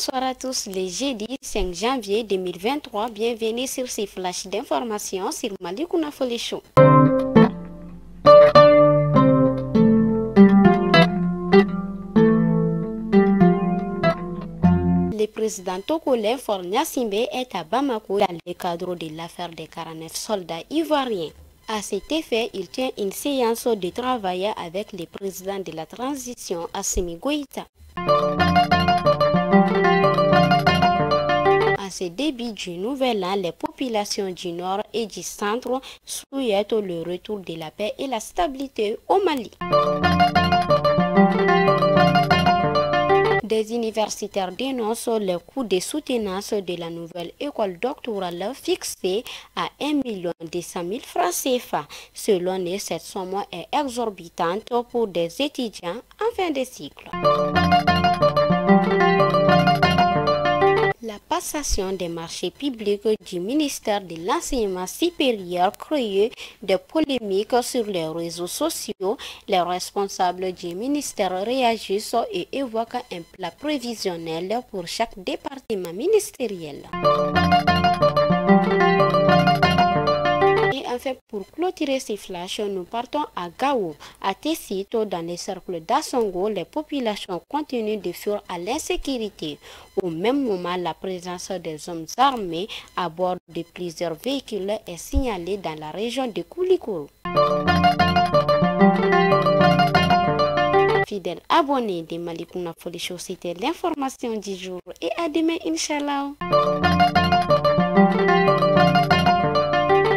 bonsoir à tous. Le jeudi 5 janvier 2023, bienvenue sur ces flashs d'informations sur Malikouna Folie Show. Le président Tokole Fornia Simbe est à Bamako dans le cadre de l'affaire des 49 soldats ivoiriens. À cet effet, il tient une séance de travail avec le président de la transition, Assimi Goïta. À ce début du nouvel an, les populations du nord et du centre souhaitent le retour de la paix et la stabilité au Mali. Des universitaires dénoncent le coût de soutenance de la nouvelle école doctorale fixée à 1 200 000 francs CFA. Selon eux, cette somme est exorbitante pour des étudiants en fin de cycle. La passation des marchés publics du ministère de l'Enseignement supérieur crée des polémiques sur les réseaux sociaux. Les responsables du ministère réagissent et évoquent un plat prévisionnel pour chaque département ministériel. Et enfin, pour clôturer ces flashs, nous partons à Gao. À Tessito, dans les cercles d'Assongo, les populations continuent de fuir à l'insécurité. Au même moment, la présence des hommes armés à bord de plusieurs véhicules est signalée dans la région de Koulikoro. Fidèles abonnés de Malikouna Folie Show, c'était l'information du jour et à demain, Inch'Allah.